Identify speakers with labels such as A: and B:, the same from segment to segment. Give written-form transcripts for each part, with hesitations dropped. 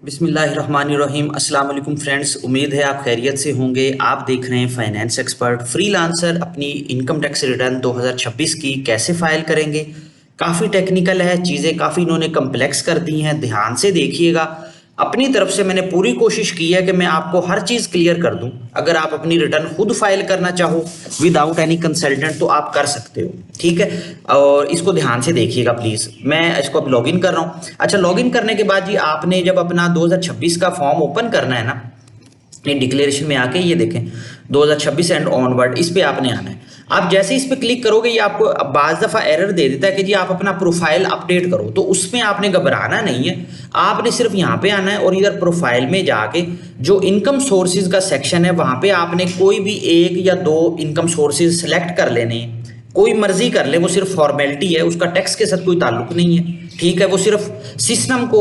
A: बिस्मिल्लाहिर्रहमानिर्रहीम। अस्सलाम वालेकुम फ्रेंड्स, उम्मीद है आप खैरियत से होंगे। आप देख रहे हैं फाइनेंस एक्सपर्ट। फ्रीलांसर अपनी इनकम टैक्स रिटर्न 2026 की कैसे फाइल करेंगे। काफ़ी टेक्निकल है, चीज़ें काफ़ी इन्होंने कम्प्लेक्स कर दी हैं। ध्यान से देखिएगा। अपनी तरफ से मैंने पूरी कोशिश की है कि मैं आपको हर चीज़ क्लियर कर दूं। अगर आप अपनी रिटर्न खुद फाइल करना चाहो विदाउट एनी कंसल्टेंट तो आप कर सकते हो, ठीक है। और इसको ध्यान से देखिएगा प्लीज़। मैं इसको अब लॉगिन कर रहा हूँ। अच्छा, लॉगिन करने के बाद जी आपने जब अपना 2026 का फॉर्म ओपन करना है ना, ये डिक्लेरेशन में आके ये देखें 2026 एंड ऑनवर्ड, इस पे आपने आना है। आप जैसे इस पे क्लिक करोगे ये आपको बाज़ दफ़ा एरर दे देता है कि जी आप अपना प्रोफाइल अपडेट करो, तो उसमें आपने घबराना नहीं है। आपने सिर्फ यहाँ पे आना है और इधर प्रोफाइल में जाके जो इनकम सोर्सेज का सेक्शन है वहाँ पे आपने कोई भी एक या दो इनकम सोर्सेज सेलेक्ट कर लेने हैं। कोई मर्जी कर ले, वो सिर्फ फॉर्मेलिटी है, उसका टैक्स के साथ कोई ताल्लुक नहीं है, ठीक है। वो सिर्फ सिस्टम को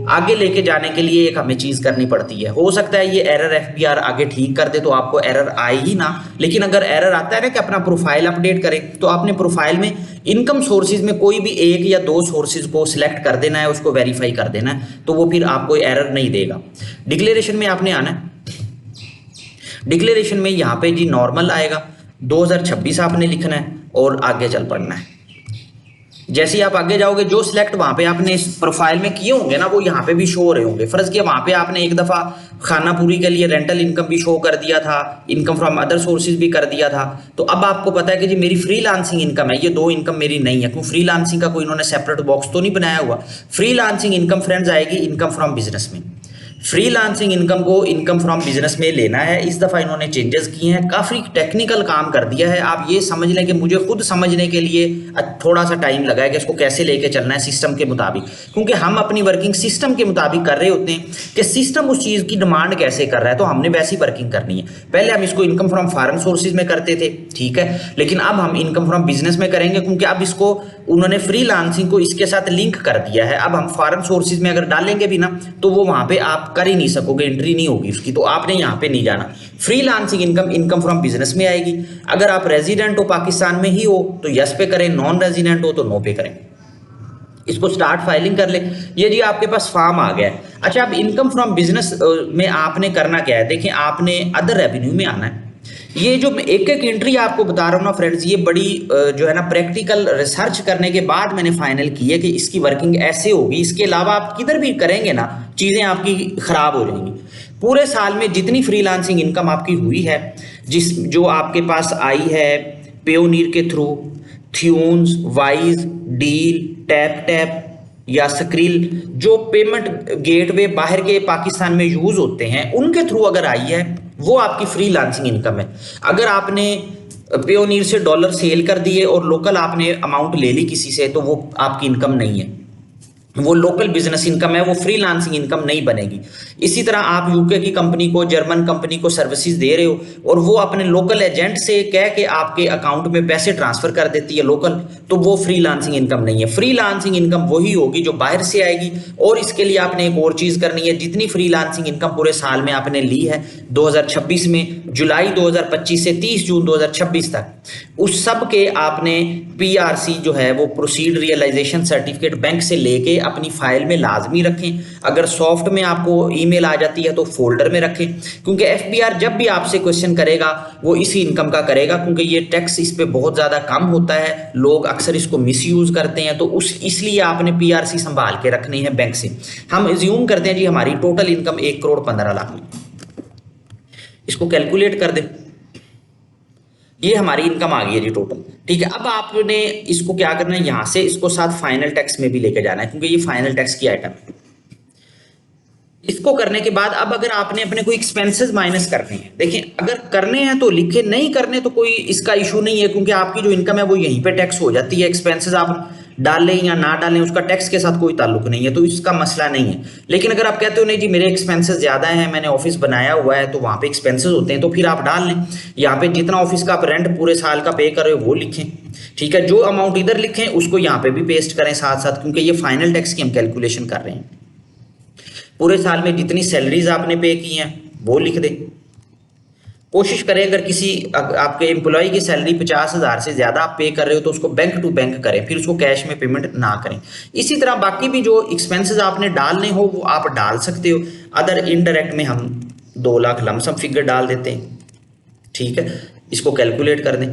A: आगे लेके जाने के लिए एक हमें चीज़ करनी पड़ती है। हो सकता है ये एरर एफबीआर आगे ठीक कर दे तो आपको एरर आए ही ना, लेकिन अगर एरर आता है ना कि अपना प्रोफाइल अपडेट करें, तो आपने प्रोफाइल में इनकम सोर्सेज में कोई भी एक या दो सोर्सेज को सिलेक्ट कर देना है, उसको वेरीफाई कर देना है, तो वो फिर आपको एरर नहीं देगा। डिक्लेरेशन में आपने आना है। डिक्लेरेशन में यहाँ पे जी नॉर्मल आएगा, 2026 आपने लिखना है और आगे चल पड़ना है। जैसे ही आप आगे जाओगे जो सिलेक्ट वहां पे आपने इस प्रोफाइल में किए होंगे ना, वो यहाँ पे भी शो हो रहे होंगे। फर्ज किया वहां पे आपने एक दफा खाना पूरी के लिए रेंटल इनकम भी शो कर दिया था, इनकम फ्रॉम अदर सोर्सेज भी कर दिया था। तो अब आपको पता है कि जी मेरी फ्रीलांसिंग इनकम है, ये दो इनकम मेरी नहीं है। क्यों? फ्रीलांसिंग का कोई इन्होंने सेपरेट बॉक्स तो नहीं बनाया हुआ। फ्रीलांसिंग इनकम फ्रेंड्स आएगी इनकम फ्रॉम बिजनेस में। फ्रीलांसिंग इनकम को इनकम फ्रॉम बिजनेस में लेना है। इस दफ़ा इन्होंने चेंजेस किए हैं, काफ़ी टेक्निकल काम कर दिया है। आप ये समझ लें कि मुझे खुद समझने के लिए थोड़ा सा टाइम लगा है कि इसको कैसे लेके चलना है सिस्टम के मुताबिक, क्योंकि हम अपनी वर्किंग सिस्टम के मुताबिक कर रहे होते हैं कि सिस्टम उस चीज़ की डिमांड कैसे कर रहा है, तो हमने वैसी वर्किंग करनी है। पहले हम इसको इनकम फ्रॉम फॉरेन सोर्सेज में करते थे, ठीक है, लेकिन अब हम इनकम फ्रॉम बिजनेस में करेंगे, क्योंकि अब इसको उन्होंने फ्रीलांसिंग को इसके साथ लिंक कर दिया है। अब हम फॉरेन सोर्सेज में अगर डालेंगे भी ना, तो वो वहां पे आप कर ही नहीं सकोगे, एंट्री नहीं होगी उसकी, तो आपने यहाँ पे नहीं जाना। Freelancing income income from business में आएगी। अगर आप रेजिडेंट हो, पाकिस्तान में ही हो, तो यस पे करें, नॉन रेजिडेंट हो तो नो पे करें। इसको स्टार्ट फाइलिंग कर ले। ये जी आपके पास फॉर्म आ गया है। अच्छा, अब इनकम फ्रॉम बिजनेस में आपने करना क्या है, देखिए आपने अदर रेवेन्यू में आना है। ये जो एक एक एंट्री आपको बता रहा हूँ ना फ्रेंड्स, ये बड़ी जो है ना प्रैक्टिकल रिसर्च करने के बाद मैंने फाइनल की है कि इसकी वर्किंग ऐसे होगी। इसके अलावा आप किधर भी करेंगे ना, चीज़ें आपकी खराब हो जाएंगी। पूरे साल में जितनी फ्रीलांसिंग इनकम आपकी हुई है, जो आपके पास आई है पेयोनीर के थ्रू, थ्यून्स, वाइज, डील, टैप टैप या स्क्रिल, जो पेमेंट गेटवे बाहर के पाकिस्तान में यूज होते हैं, उनके थ्रू अगर आई है, वो आपकी फ्रीलांसिंग इनकम है। अगर आपने पेयोनीर से डॉलर सेल कर दिए और लोकल आपने अमाउंट ले ली किसी से, तो वो आपकी इनकम नहीं है, वो लोकल बिजनेस इनकम है, वो फ्रीलांसिंग इनकम नहीं बनेगी। इसी तरह आप यूके की कंपनी को, जर्मन कंपनी को सर्विसेज दे रहे हो और वो अपने लोकल एजेंट से कह के आपके अकाउंट में पैसे ट्रांसफर कर देती है लोकल, तो वो फ्रीलांसिंग इनकम नहीं है। फ्रीलांसिंग इनकम वही होगी जो बाहर से आएगी। और इसके लिए आपने एक और चीज करनी है, जितनी फ्रीलांसिंग इनकम पूरे साल में आपने ली है 2026 में, जुलाई 2025 से 30 जून 2026 तक, उस सब के आपने पीआरसी जो है वो प्रोसीड रियलाइजेशन सर्टिफिकेट बैंक से लेके अपनी फाइल में लाजमी रखें। अगर सॉफ्ट में आपको ईमेल आ जाती है तो फोल्डर में रखें, क्योंकि एफबीआर जब भी आपसे क्वेश्चन करेगा वो इसी इनकम का करेगा, क्योंकि ये टैक्स इस पे बहुत ज़्यादा कम होता है, लोग अक्सर इसको मिसयूज करते हैं। तो इसलिए आपने पीआरसी संभाल के रखनी है बैंक से। हम एज्यूम करते हैं जी हमारी टोटल इनकम 1,15,00,000, इसको कैलकुलेट कर दें, ये हमारी इनकम आ गई है जी टोटल, ठीक है। अब आपने इसको क्या करना है, यहां से इसको साथ फाइनल टैक्स में भी लेके जाना है, क्योंकि ये फाइनल टैक्स की आइटम है। इसको करने के बाद अब अगर आपने अपने कोई एक्सपेंसेस माइनस करने हैं, देखिए अगर करने हैं तो लिखे, नहीं करने तो कोई इसका इशू नहीं है, क्योंकि आपकी जो इनकम है वो यहीं पे टैक्स हो जाती है। एक्सपेंसेस आप डालें या ना डालें उसका टैक्स के साथ कोई ताल्लुक नहीं है, तो इसका मसला नहीं है। लेकिन अगर आप कहते हो नहीं जी मेरे एक्सपेंसेस ज़्यादा हैं, मैंने ऑफिस बनाया हुआ है तो वहाँ पे एक्सपेंसेस होते हैं, तो फिर आप डाल लें। यहाँ पे जितना ऑफिस का आप रेंट पूरे साल का पे कर रहे हो वो लिखें, ठीक है। जो अमाउंट इधर लिखें उसको यहाँ पे भी पेस्ट करें साथ साथ, क्योंकि ये फाइनल टैक्स की हम कैलकुलेशन कर रहे हैं। पूरे साल में जितनी सैलरीज आपने पे की हैं वो लिख दें। कोशिश करें, अगर किसी आपके एम्प्लॉय की सैलरी 50,000 से ज्यादा आप पे कर रहे हो तो उसको बैंक टू बैंक करें, फिर उसको कैश में पेमेंट ना करें। इसी तरह बाकी भी जो एक्सपेंसेस आपने डालने हो वो आप डाल सकते हो। अदर इनडायरेक्ट में हम 2 लाख लमसम फिगर डाल देते हैं, ठीक है, इसको कैलकुलेट कर दें।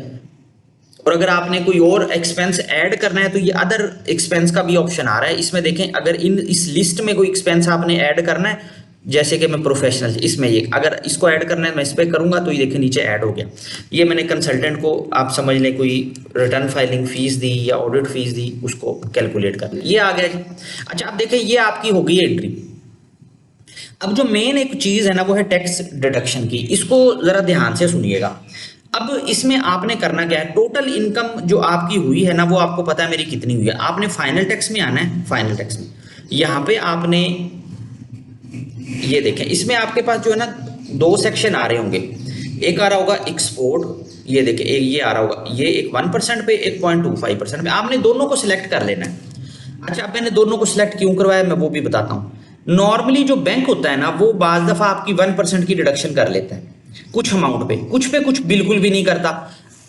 A: और अगर आपने कोई और एक्सपेंस ऐड करना है तो ये अदर एक्सपेंस का भी ऑप्शन आ रहा है, इसमें देखें अगर इस लिस्ट में कोई एक्सपेंस आपने ऐड करना है, जैसे कि मैं प्रोफेशनल इसमें ये अगर इसको ऐड करना है मैं इस पर करूंगा तो ये देखिए नीचे ऐड हो गया। ये मैंने कंसल्टेंट को आप समझ लें कोई रिटर्न फाइलिंग फीस दी या ऑडिट फीस दी, उसको कैलकुलेट कर लिया, ये आ गया जी। अच्छा आप देखें ये आपकी होगी एंट्री। अब जो मेन एक चीज है ना वो है टैक्स डिडक्शन की, इसको जरा ध्यान से सुनिएगा। अब इसमें आपने करना क्या है, टोटल इनकम जो आपकी हुई है ना वो आपको पता है मेरी कितनी हुई है। आपने फाइनल टैक्स में आना है, फाइनल टैक्स में यहाँ पे आपने ये देखें, इसमें आपके पास जो है ना 2 सेक्शन आ रहे होंगे, एक आ रहा होगा एक्सपोर्ट, ये देखें एक ये आ रहा होगा, ये एक 1% पे, एक 0.25% पे, आपने दोनों को सिलेक्ट कर लेना है। अच्छा अब मैंने दोनों को सिलेक्ट क्यों करवाया मैं वो भी बताता हूँ। नॉर्मली जो बैंक होता है ना वो बाज दफा आपकी 1% की डिडक्शन कर लेता है कुछ अमाउंट पे कुछ बिल्कुल भी नहीं करता,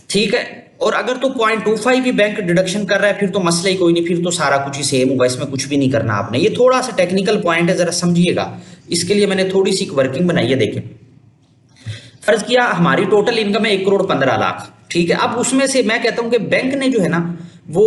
A: ठीक है। और अगर तो 0.25 भी बैंक डिडक्शन कर रहा है फिर तो मसला ही कोई नहीं, फिर तो सारा कुछ ही सेम होगा, इसमें कुछ भी नहीं करना आपने। ये थोड़ा सा टेक्निकल पॉइंट है, जरा समझिएगा। इसके लिए मैंने थोड़ी सी वर्किंग बनाई है, देखें। फर्ज किया हमारी टोटल इनकम है 1,15,00,000, ठीक है। अब उसमें से मैं कहता हूं कि बैंक ने जो है ना वो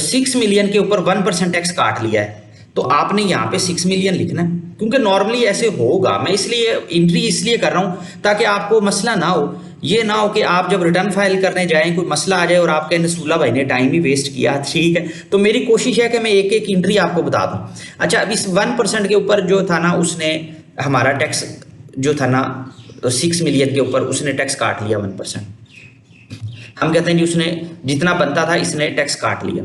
A: 6 मिलियन के ऊपर 1% टैक्स काट लिया है, तो आपने यहाँ पे 6 मिलियन लिखना है, क्योंकि नॉर्मली ऐसे होगा। मैं इसलिए एंट्री इसलिए कर रहा हूँ ताकि आपको मसला ना हो। ये ना हो कि आप जब रिटर्न फाइल करने जाएं कोई मसला आ जाए और आपके नसूला भाई ने टाइम ही वेस्ट किया, ठीक है। तो मेरी कोशिश है कि मैं एक एक एंट्री आपको बता दूं। अच्छा अब इस 1% के ऊपर जो था ना उसने हमारा टैक्स जो था ना 6 मिलियन के ऊपर उसने टैक्स काट लिया 1%। हम कहते हैं जी उसने जितना बनता था इसने टैक्स काट लिया।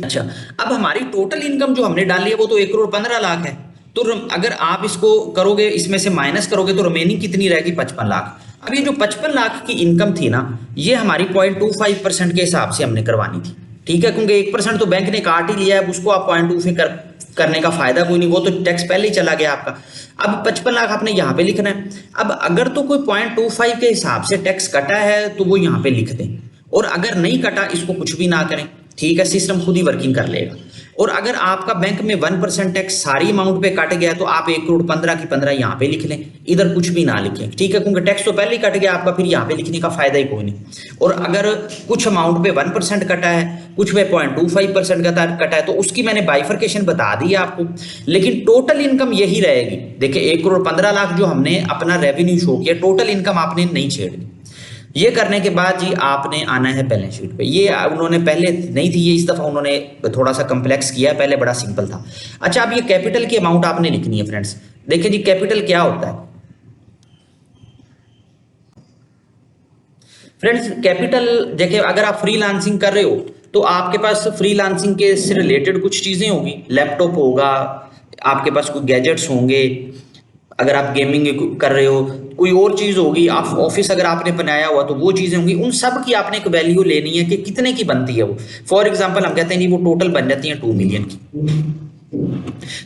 A: अच्छा अब हमारी टोटल इनकम जो हमने डाली है वो तो 1,15,00,000 है, तो अगर आप इसको करोगे इसमें से माइनस करोगे तो रिमेनिंग कितनी रहेगी 55 लाख। अब ये जो 55 लाख की इनकम थी ना ये हमारी 0.25% के हिसाब से हमने करवानी थी, ठीक है, क्योंकि 1% तो बैंक ने काट ही लिया है, उसको आप 0.25 करने का फायदा कोई नहीं, वो तो टैक्स पहले ही चला गया आपका। अब 55 लाख आपने यहाँ पे लिखना है। अब अगर तो कोई 0.25 के हिसाब से टैक्स कटा है तो वो यहाँ पे लिख दें, और अगर नहीं कटा इसको कुछ भी ना करें, ठीक है, सिस्टम खुद ही वर्किंग कर लेगा। और अगर आपका बैंक में 1% टैक्स सारी अमाउंट पे कट गया तो आप 1,15,00,000 की 15 यहाँ पे लिख लें, इधर कुछ भी ना लिखें, ठीक है, क्योंकि टैक्स तो पहले ही कट गया आपका, फिर यहाँ पे लिखने का फायदा ही कोई नहीं। और अगर कुछ अमाउंट पे 1% कटा है, कुछ पे 0.25% कटा है, तो उसकी मैंने बाइफर्केशन बता दी है आपको, लेकिन टोटल इनकम यही रहेगी। देखिए 1,15,00,000 जो हमने अपना रेवेन्यू शो किया, टोटल इनकम आपने नहीं छेड़नी। ये करने के बाद जी आपने आना है बैलेंस शीट पे। ये उन्होंने पहले नहीं थी, ये इस दफा उन्होंने थोड़ा सा कम्प्लेक्स किया, पहले बड़ा सिंपल था। अच्छा अब ये कैपिटल की अमाउंट आपने लिखनी है फ्रेंड्स। देखिए जी कैपिटल क्या होता है फ्रेंड्स, कैपिटल देखिए अगर आप फ्रीलांसिंग कर रहे हो तो आपके पास फ्रीलांसिंग के से रिलेटेड कुछ चीजें होगी, लैपटॉप होगा, आपके पास कुछ गैजेट्स होंगे, अगर आप गेमिंग कर रहे हो कोई और चीज होगी, आप ऑफिस अगर आपने बनाया हुआ तो वो चीजें होंगी, उन सब की आपने एक वैल्यू लेनी है कि कितने की बनती है वो। फॉर एग्जांपल हम कहते हैं नहीं वो टोटल बन जाती है 2 मिलियन की,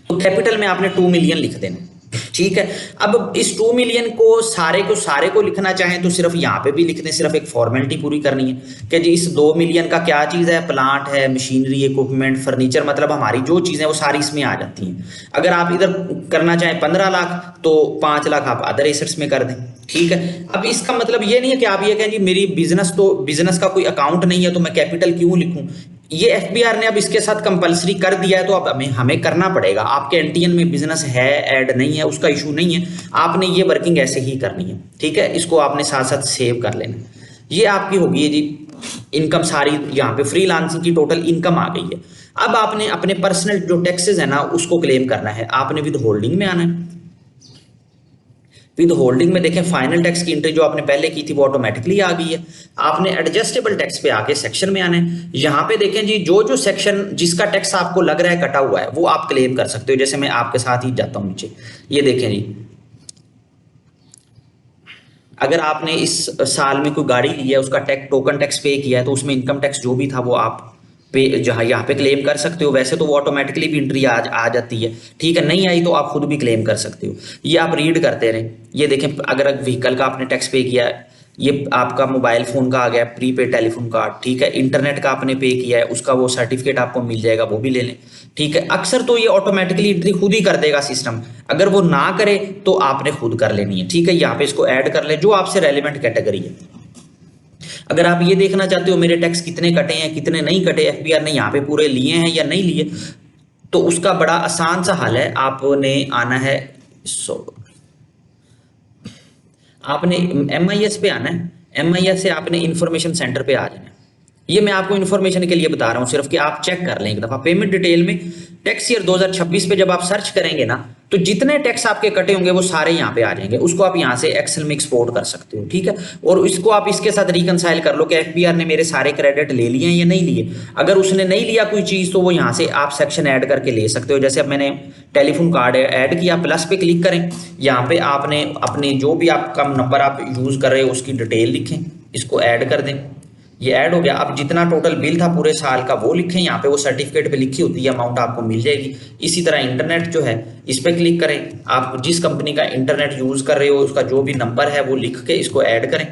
A: तो कैपिटल में आपने 2 मिलियन लिख देना, ठीक है। अब इस 2 मिलियन को सारे को लिखना चाहें तो सिर्फ यहाँ पे भी लिख दें, सिर्फ एक फॉर्मेलिटी पूरी करनी है कि जी इस 2 मिलियन का क्या चीज़ है, प्लांट है, मशीनरी, इक्विपमेंट, फर्नीचर, मतलब हमारी जो चीज़ें वो सारी इसमें आ जाती हैं। अगर आप इधर करना चाहें 15 लाख तो 5 लाख आप अदर एसेट्स में कर दें, ठीक है। अब इसका मतलब ये नहीं है कि आप ये कहें जी मेरी बिजनेस का कोई अकाउंट नहीं है तो मैं कैपिटल क्यों लिखूं। ये एफबीआर ने अब इसके साथ कंपलसरी कर दिया है तो अब हमें करना पड़ेगा। आपके एनटीएन में बिजनेस है ऐड नहीं है उसका इशू नहीं है, आपने ये वर्किंग ऐसे ही करनी है, ठीक है। इसको आपने साथ साथ सेव कर लेना। ये आपकी होगी जी इनकम सारी, यहाँ पे फ्रीलांसिंग की टोटल इनकम आ गई है। अब आपने अपने पर्सनल जो टैक्सेस है ना उसको क्लेम करना है, आपने विद होल्डिंग में आना है। विद होल्डिंग में देखें फाइनल टैक्स की एंट्री जो आपने पहले की थी वो ऑटोमेटिकली आ गई है। आपने एडजस्टेबल टैक्स पे आके सेक्शन में आना है। यहाँ पे देखें जी जो सेक्शन जिसका टैक्स आपको लग रहा है कटा हुआ है वो आप क्लेम कर सकते हो। जैसे मैं आपके साथ ही जाता हूँ नीचे, ये देखें जी अगर आपने इस साल में कोई गाड़ी ली है उसका टोकन टैक्स पे किया है तो उसमें इनकम टैक्स जो भी था वो आप पे जहाँ यहाँ पे क्लेम कर सकते हो। वैसे तो वो ऑटोमेटिकली भी एंट्री आ जाती है, ठीक है। नहीं आई तो आप खुद भी क्लेम कर सकते हो। ये आप रीड करते रहें। ये देखें, अगर व्हीकल का आपने टैक्स पे किया है, ये आपका मोबाइल फोन का आ गया प्रीपेड टेलीफोन कार्ड, ठीक है। इंटरनेट का आपने पे किया है, उसका वो सर्टिफिकेट आपको मिल जाएगा, वो भी ले लें, ठीक है। अक्सर तो ये ऑटोमेटिकली एंट्री खुद ही कर देगा सिस्टम। अगर वो ना करे तो आपने खुद कर लेनी है, ठीक है। यहाँ पे इसको ऐड कर ले जो आपसे रेलिवेंट कैटेगरी है। अगर आप ये देखना चाहते हो मेरे टैक्स कितने कटे हैं कितने नहीं कटे, एफबीआर ने यहाँ पे पूरे लिए हैं या नहीं लिए, तो उसका बड़ा आसान सा हल है। आपने आना है, आपने MIS पे आना है। MIS से आपने इंफॉर्मेशन सेंटर पे आ जाना है। ये मैं आपको इन्फॉर्मेशन के लिए बता रहा हूँ सिर्फ कि आप चेक कर लें एक दफा। पेमेंट डिटेल में टैक्स ईयर 2026 पे जब आप सर्च करेंगे ना, तो जितने टैक्स आपके कटे होंगे वो सारे यहाँ पे आ जाएंगे। उसको आप यहाँ से एक्सेल में एक्सपोर्ट कर सकते हो, ठीक है। और इसको आप इसके साथ रिकनसाइल कर लो कि एफबीआर ने मेरे सारे क्रेडिट ले लिए हैं या नहीं लिए। अगर उसने नहीं लिया कोई चीज तो वो यहाँ से आप सेक्शन ऐड करके ले सकते हो। जैसे अब मैंने टेलीफोन कार्ड ऐड किया, प्लस पे क्लिक करें। यहाँ पे आपने अपने जो भी आपका नंबर आप यूज कर रहे हो उसकी डिटेल लिखें, इसको ऐड कर दें। ये ऐड हो गया। अब जितना टोटल बिल था पूरे साल का वो लिखें, यहाँ पे वो सर्टिफिकेट पे लिखी होती है अमाउंट आपको मिल जाएगी। इसी तरह इंटरनेट जो है इस पे क्लिक करें। आप जिस कंपनी का इंटरनेट यूज कर रहे हो उसका जो भी नंबर है वो लिख के इसको ऐड करें।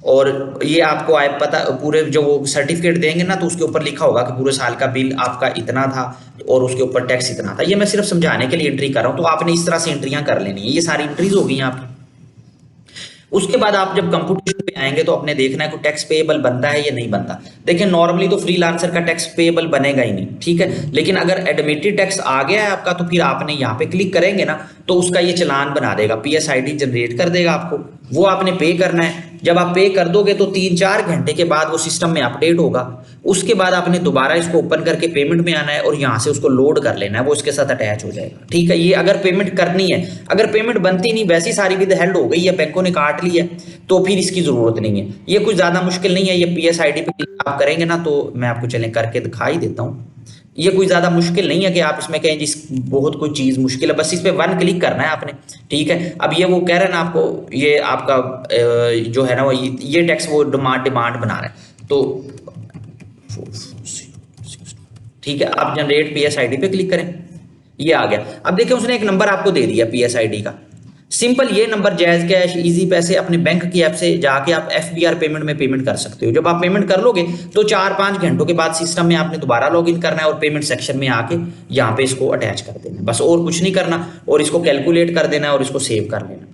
A: और ये आपको आए पता पूरे जो वो सर्टिफिकेट देंगे ना, तो उसके ऊपर लिखा होगा कि पूरे साल का बिल आपका इतना था और उसके ऊपर टैक्स इतना था। ये मैं सिर्फ समझाने के लिए एंट्री कर रहा हूँ, तो आपने इस तरह से एंट्रियां कर लेनी है। ये सारी एंट्रीज हो गई आपकी। उसके बाद आप जब कंप्यूटेशन पे आएंगे तो आपने देखना है कि टैक्स पेएबल बनता है या नहीं बनता। देखिए नॉर्मली तो फ्रीलांसर का टैक्स पेएबल बनेगा ही नहीं, ठीक है। लेकिन अगर एडमिटेड टैक्स आ गया है आपका, तो फिर आपने यहाँ पे क्लिक करेंगे ना, तो उसका ये चालान बना देगा, PSID जनरेट कर देगा आपको। वो आपने पे करना है। जब आप पे कर दोगे तो 3-4 घंटे के बाद वो सिस्टम में अपडेट होगा। उसके बाद आपने दोबारा इसको ओपन करके पेमेंट में आना है और यहाँ से उसको लोड कर लेना है, वो इसके साथ अटैच हो जाएगा, ठीक है। ये अगर पेमेंट करनी है, अगर पेमेंट बनती नहीं, वैसी सारी विदहेल्ड हो गई है, बैंकों ने काट ली है, तो फिर इसकी जरूरत नहीं है। ये कुछ ज्यादा मुश्किल नहीं है। ये PSID पे आप करेंगे ना, तो मैं आपको चलें करके दिखा ही देता हूँ। ये कोई ज्यादा मुश्किल नहीं है कि आप इसमें कहें जिस बहुत कोई चीज मुश्किल है। बस इस पे 1 क्लिक करना है आपने, ठीक है। अब ये वो कह रहे हैं ना आपको, ये आपका जो है ना वो ये टैक्स वो डिमांड बना रहा है, तो ठीक है। आप जनरेट PSID पे क्लिक करें, ये आ गया। अब देखिए उसने एक नंबर आपको दे दिया PSID का। सिंपल ये नंबर जायज कैश इजी पैसे अपने बैंक की ऐप से जाके आप FBR पेमेंट में पेमेंट कर सकते हो। जब आप पेमेंट कर लोगे तो 4-5 घंटों के बाद सिस्टम में आपने दोबारा लॉगिन करना है और पेमेंट सेक्शन में आके यहाँ पे इसको अटैच कर देना है, बस और कुछ नहीं करना। और इसको कैलकुलेट कर देना है और इसको सेव कर लेना।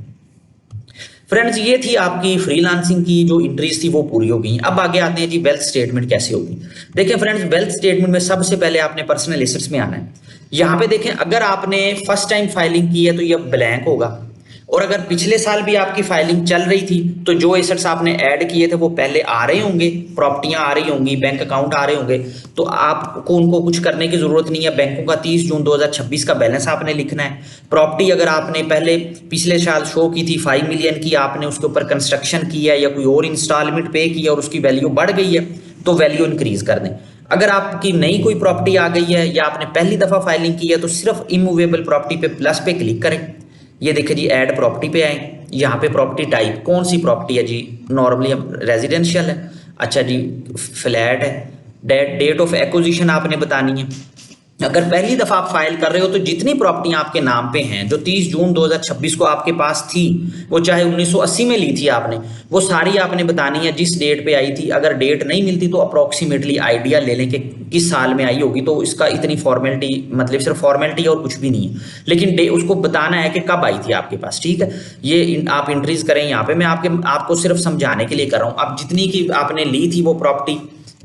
A: फ्रेंड्स ये थी आपकी फ्रीलांसिंग की जो एंट्रीज थी वो पूरी हो गई। अब आगे आते हैं जी वेल्थ स्टेटमेंट कैसे होगी। देखिए फ्रेंड्स वेल्थ स्टेटमेंट में सबसे पहले आपने पर्सनल एसेट्स में आना है। यहाँ पे देखें अगर आपने फर्स्ट टाइम फाइलिंग की है तो ये ब्लैंक होगा, और अगर पिछले साल भी आपकी फाइलिंग चल रही थी तो जो एसेट्स आपने ऐड किए थे वो पहले आ रहे होंगे, प्रॉपर्टियां आ रही होंगी, बैंक अकाउंट आ रहे होंगे, तो आपको उनको कुछ करने की जरूरत नहीं है। बैंकों का 30 जून 2026 का बैलेंस आपने लिखना है। प्रॉपर्टी अगर आपने पहले पिछले साल शो की थी 5 मिलियन की, आपने उसके ऊपर कंस्ट्रक्शन किया या कोई और इंस्टॉलमेंट पे किया और उसकी वैल्यू बढ़ गई है तो वैल्यू इंक्रीज कर दें। अगर आपकी नई कोई प्रॉपर्टी आ गई है या आपने पहली दफा फाइलिंग की है तो सिर्फ इमूवेबल प्रॉपर्टी पे प्लस पे क्लिक करें। ये देखिए जी ऐड प्रॉपर्टी पे आए, यहाँ पे प्रॉपर्टी टाइप कौन सी प्रॉपर्टी है जी, नॉर्मली रेजिडेंशियल है, अच्छा जी फ्लैट है। डेट ऑफ एक्विजिशन आपने बतानी है। अगर पहली दफा आप फाइल कर रहे हो तो जितनी प्रॉपर्टियां आपके नाम पे हैं जो 30 जून 2026 को आपके पास थी, वो चाहे 1980 में ली थी आपने, वो सारी आपने बतानी है जिस डेट पे आई थी। अगर डेट नहीं मिलती तो अप्रोक्सीमेटली आइडिया ले लें कि किस साल में आई होगी, तो इसका इतनी फॉर्मेलिटी, मतलब सिर्फ फॉर्मेलिटी और कुछ भी नहीं है, लेकिन उसको बताना है कि कब आई थी आपके पास, ठीक है। ये आप एंट्रीज करें यहाँ पे। मैं आपको सिर्फ समझाने के लिए कर रहा हूँ। अब जितनी की आपने ली थी वो प्रॉपर्टी,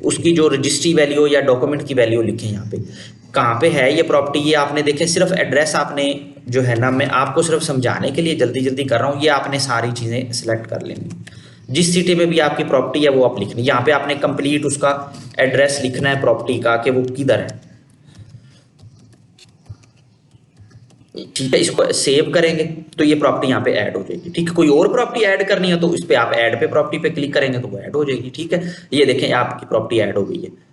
A: उसकी जो रजिस्ट्री वैल्यू या डॉक्यूमेंट की वैल्यू लिखें यहाँ पे, कहाँ पे है ये प्रॉपर्टी। ये आपने देखे सिर्फ एड्रेस आपने जो है ना, मैं आपको सिर्फ समझाने के लिए जल्दी जल्दी कर रहा हूँ। ये आपने सारी चीज़ें सिलेक्ट कर लेनी, जिस सिटी में भी आपकी प्रॉपर्टी है वो आप लिखनी। यहाँ पे आपने कंप्लीट उसका एड्रेस लिखना है प्रॉपर्टी का कि वो किधर है, ठीक है। इसको सेव करेंगे तो ये प्रॉपर्टी यहाँ पे ऐड हो जाएगी, ठीक है। कोई और प्रॉपर्टी ऐड करनी है तो इस पे आप ऐड पे प्रॉपर्टी पे क्लिक करेंगे तो वो ऐड हो जाएगी, ठीक है। ये देखें आपकी प्रॉपर्टी ऐड हो गई है।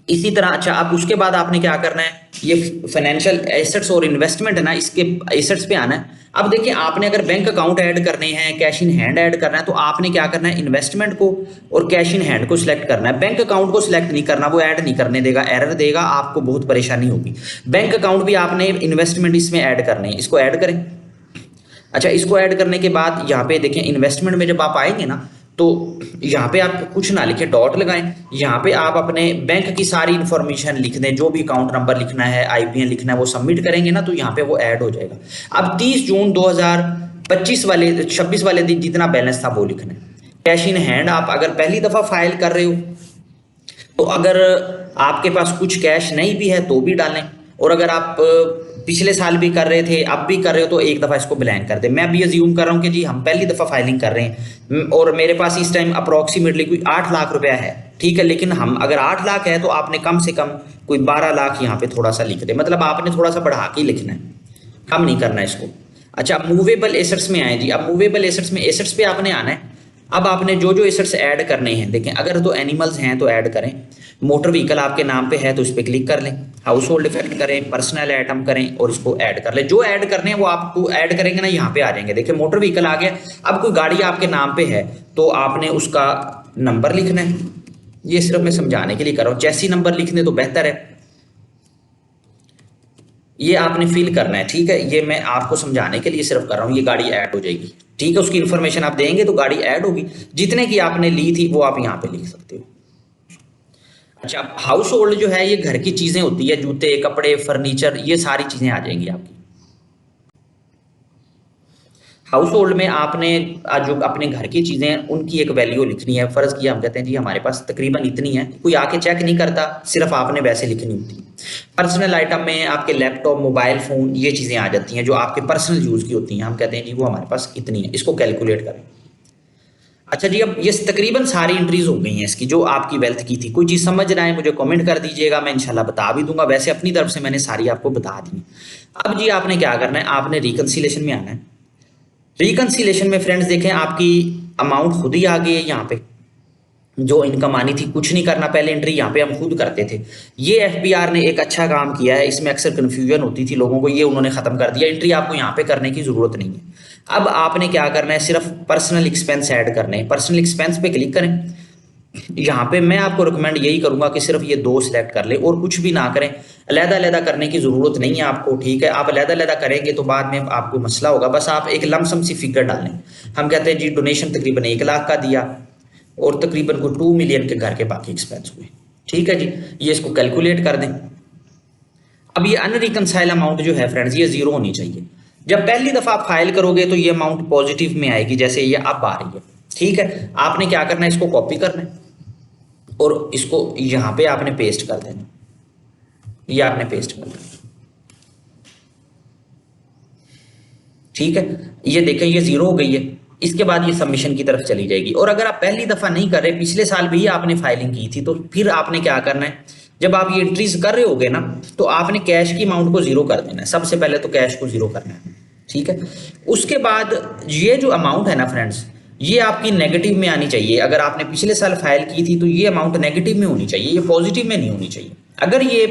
A: इसी तरह अच्छा, अब उसके बाद आपने क्या करना है, ये फाइनेंशियल एसेट्स और इन्वेस्टमेंट है ना, इसके एसेट्स पे आना है। अब देखिए, आपने अगर बैंक अकाउंट ऐड करने हैं, कैश इन हैंड ऐड करना है, तो आपने क्या करना है, इन्वेस्टमेंट को और कैश इन हैंड को सिलेक्ट करना है। बैंक अकाउंट को सिलेक्ट नहीं करना, वो ऐड नहीं करने देगा, एरर देगा, आपको बहुत परेशानी होगी। बैंक अकाउंट भी आपने इन्वेस्टमेंट इसमें ऐड करने हैं, इसको ऐड करें। अच्छा, इसको ऐड करने के बाद यहाँ पे देखें, इन्वेस्टमेंट में जब आप आएंगे ना, तो यहाँ पे आप कुछ ना लिखें, डॉट लगाएं। यहाँ पे आप अपने बैंक की सारी इंफॉर्मेशन लिख दें, जो भी अकाउंट नंबर लिखना है, आईपीएन लिखना है, वो सबमिट करेंगे ना, तो यहाँ पे वो ऐड हो जाएगा। अब 30 जून 2025 वाले 26 वाले दिन जितना बैलेंस था वो लिखना है। कैश इन हैंड आप अगर पहली दफा फाइल कर रहे हो, तो अगर आपके पास कुछ कैश नहीं भी है तो भी डालें, और अगर आप पिछले साल भी कर रहे थे, अब भी कर रहे हो, तो एक दफ़ा इसको ब्लैंक कर दें। मैं अभी अज्यूम कर रहा हूँ कि जी हम पहली दफ़ा फाइलिंग कर रहे हैं और मेरे पास इस टाइम अप्रॉक्सीमेटली कोई 8 लाख रुपया है, ठीक है। लेकिन हम अगर 8 लाख है तो आपने कम से कम कोई 12 लाख यहाँ पे थोड़ा सा लिख दे, मतलब आपने थोड़ा सा बढ़ा के लिखना है, कम नहीं करना है इसको। अच्छा, मूवेबल एसेट्स में आए जी। अब मूवेबल एसेट्स में एसेट्स पे आपने आना है। अब आपने जो जो एसेट्स ऐड करने हैं, देखें, अगर तो एनिमल्स हैं तो ऐड करें, मोटर व्हीकल आपके नाम पे है तो इस पर क्लिक कर लें, हाउस होल्ड इफेक्ट करें, पर्सनल आइटम करें और इसको ऐड कर लें। जो ऐड करने हैं वो आपको ऐड करेंगे ना, यहाँ पे आ जाएंगे। देखिए, मोटर व्हीकल आ गया। अब कोई गाड़ी आपके नाम पे है तो आपने उसका नंबर लिखना है। ये सिर्फ मैं समझाने के लिए कर रहा हूँ, चैसी नंबर लिखने तो बेहतर है, ये आपने फिल करना है, ठीक है। ये मैं आपको समझाने के लिए सिर्फ कर रहा हूँ, ये गाड़ी ऐड हो जाएगी, ठीक है। उसकी इन्फॉर्मेशन आप देंगे तो गाड़ी ऐड होगी, जितने की आपने ली थी वो आप यहाँ पे लिख सकते हो। अच्छा, हाउस होल्ड जो है ये घर की चीजें होती है, जूते, कपड़े, फर्नीचर, ये सारी चीजें आ जाएंगी आपकी। हाउस होल्ड में आपने जो अपने घर की चीजें हैं उनकी एक वैल्यू लिखनी है। फर्ज किया हम कहते हैं जी हमारे पास तकरीबन इतनी है, कोई आके चेक नहीं करता, सिर्फ आपने वैसे लिखनी होती है। पर्सनल आइटम में आपके लैपटॉप, मोबाइल फोन, ये चीजें आ जाती हैं जो आपके पर्सनल यूज की होती हैं। हम कहते हैं जी वो हमारे पास इतनी है, इसको कैलकुलेट करें। अच्छा जी, अब ये तकरीबन सारी एंट्रीज हो गई हैं इसकी, जो आपकी वेल्थ की थी। कोई चीज़ समझ रहा है मुझे कमेंट कर दीजिएगा, मैं इंशाल्लाह बता भी दूंगा। वैसे अपनी तरफ से मैंने सारी आपको बता दी। अब जी आपने क्या करना है, आपने रिकंसिलेशन में आना है। रिकंसिलेशन में फ्रेंड्स देखें, आपकी अमाउंट खुद ही आ गई है यहाँ पे, जो इनकम आनी थी। कुछ नहीं करना, पहले एंट्री यहाँ पे हम खुद करते थे। ये एफबीआर ने एक अच्छा काम किया है, इसमें अक्सर कन्फ्यूजन होती थी लोगों को, ये उन्होंने खत्म कर दिया। एंट्री आपको यहाँ पे करने की जरूरत नहीं है। अब आपने क्या करना है, सिर्फ पर्सनल एक्सपेंस ऐड करने हैं। पर्सनल एक्सपेंस पे क्लिक करें। यहाँ पे मैं आपको रिकमेंड यही करूंगा कि सिर्फ ये 2 सिलेक्ट कर ले और कुछ भी ना करें। अलहदा-अलहदा करने की जरूरत नहीं है आपको, ठीक है। आप अलहदा-अलहदा करेंगे तो बाद में आपको मसला होगा। बस आप एक लमसम सी फिगर डालें। हम कहते हैं जी डोनेशन तकरीबन 1 लाख का दिया और तकरीबन को 2 मिलियन के घर के बाकी एक्सपेंस हुए, ठीक है जी। ये इसको कैलकुलेट कर दें। अब ये अनरिकंसाइल अमाउंट जो है फ्रेंड्स, ये 0 होनी चाहिए। जब पहली दफा आप फाइल करोगे तो ये अमाउंट पॉजिटिव में आएगी, जैसे ये अब आ रही है, ठीक है। आपने क्या करना है, इसको कॉपी करना है और इसको यहां पे आपने पेस्ट कर देना। ये आपने पेस्ट कर देना, ठीक है। ये देखें, ये 0 हो गई है। इसके बाद ये सबमिशन की तरफ चली जाएगी। और अगर आप पहली दफा नहीं कर रहे, पिछले साल भी आपने फाइलिंग की थी, तो फिर आपने क्या करना है, जब आप ये एंट्रीज कर रहे होगे ना, तो आपने कैश की अमाउंट को 0 कर देना है। सबसे पहले तो कैश को 0 करना है, ठीक है। उसके बाद ये जो अमाउंट है ना फ्रेंड्स, ये आपकी नेगेटिव में आनी चाहिए। अगर आपने पिछले साल फाइल की थी तो ये अमाउंट नेगेटिव में होनी चाहिए, ये पॉजिटिव में नहीं होनी चाहिए। अगर ये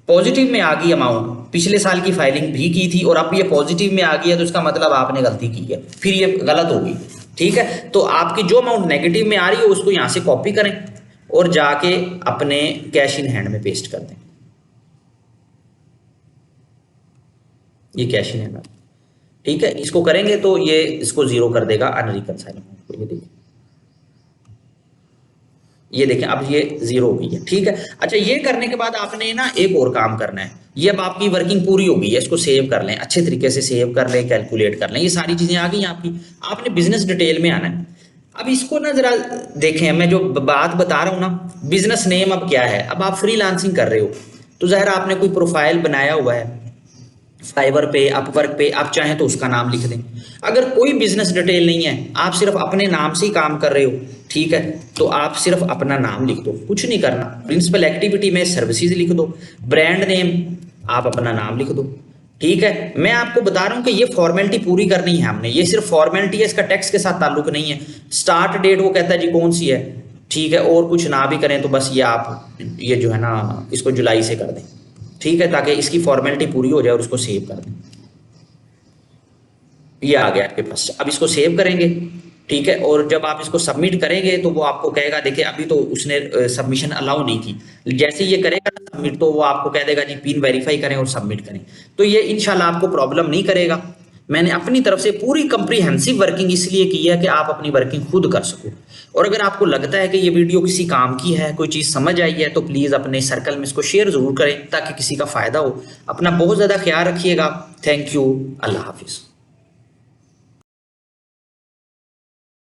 A: पॉजिटिव में आ गई अमाउंट, पिछले साल की फाइलिंग भी की थी और अब ये पॉजिटिव में आ गई है, तो इसका मतलब आपने गलती की है, फिर ये गलत होगी, ठीक है। तो आपकी जो अमाउंट नेगेटिव में आ रही है उसको यहां से कॉपी करें और जाके अपने कैश इन हैंड में पेस्ट कर दें। ये कैश इन हैंड, ठीक है। इसको करेंगे तो ये इसको 0 कर देगा अनरिकंसाइल अमाउंट को। ये देखें अब ये 0 हो गई है, ठीक है। अच्छा, ये करने के बाद आपने ना एक और काम करना है। ये अब आपकी वर्किंग पूरी हो गई है, इसको सेव कर लें, अच्छे तरीके से सेव कर लें, कैलकुलेट कर लें। ये सारी चीजें आ गई आपकी। आपने बिजनेस डिटेल में आना है। अब इसको ना जरा देखें, मैं जो बात बता रहा हूँ ना, बिजनेस नेम अब क्या है। अब आप फ्रीलांसिंग कर रहे हो तो ज़ाहिर आपने कोई प्रोफाइल बनाया हुआ है फाइवर पे, अपवर्क पे, आप चाहें तो उसका नाम लिख दें। अगर कोई बिजनेस डिटेल नहीं है, आप सिर्फ अपने नाम से ही काम कर रहे हो, ठीक है, तो आप सिर्फ अपना नाम लिख दो, कुछ नहीं करना। प्रिंसिपल एक्टिविटी में सर्विसेज लिख दो, ब्रांड नेम आप अपना नाम लिख दो, ठीक है। मैं आपको बता रहा हूं कि ये फॉर्मेलिटी पूरी करनी है हमने, ये सिर्फ फॉर्मेलिटी है, इसका टैक्स के साथ ताल्लुक नहीं है। स्टार्ट डेट वो कहता है जी कौन सी है, ठीक है, और कुछ ना भी करें तो बस ये आप ये जो है ना इसको जुलाई से कर दें, ठीक है, ताकि इसकी फॉर्मेलिटी पूरी हो जाए और उसको सेव कर दें। ये आ गया आपके पास, अब इसको सेव करेंगे, ठीक है, और जब आप इसको सबमिट करेंगे तो वो आपको कहेगा, देखिए अभी तो उसने सबमिशन अलाउ नहीं की, जैसे ये करेगा ना सबमिट तो वो आपको कह देगा जी पिन वेरीफाई करें और सबमिट करें। तो ये इंशाल्लाह आपको प्रॉब्लम नहीं करेगा। मैंने अपनी तरफ से पूरी कंप्रीहेंसिव वर्किंग इसलिए की है कि आप अपनी वर्किंग खुद कर सको। और अगर आपको लगता है कि ये वीडियो किसी काम की है, कोई चीज़ समझ आई है, तो प्लीज़ अपने सर्कल में इसको शेयर ज़रूर करें ताकि किसी का फ़ायदा हो। अपना बहुत ज़्यादा ख्याल रखिएगा। Thank you. अल्लाह हाफिज़।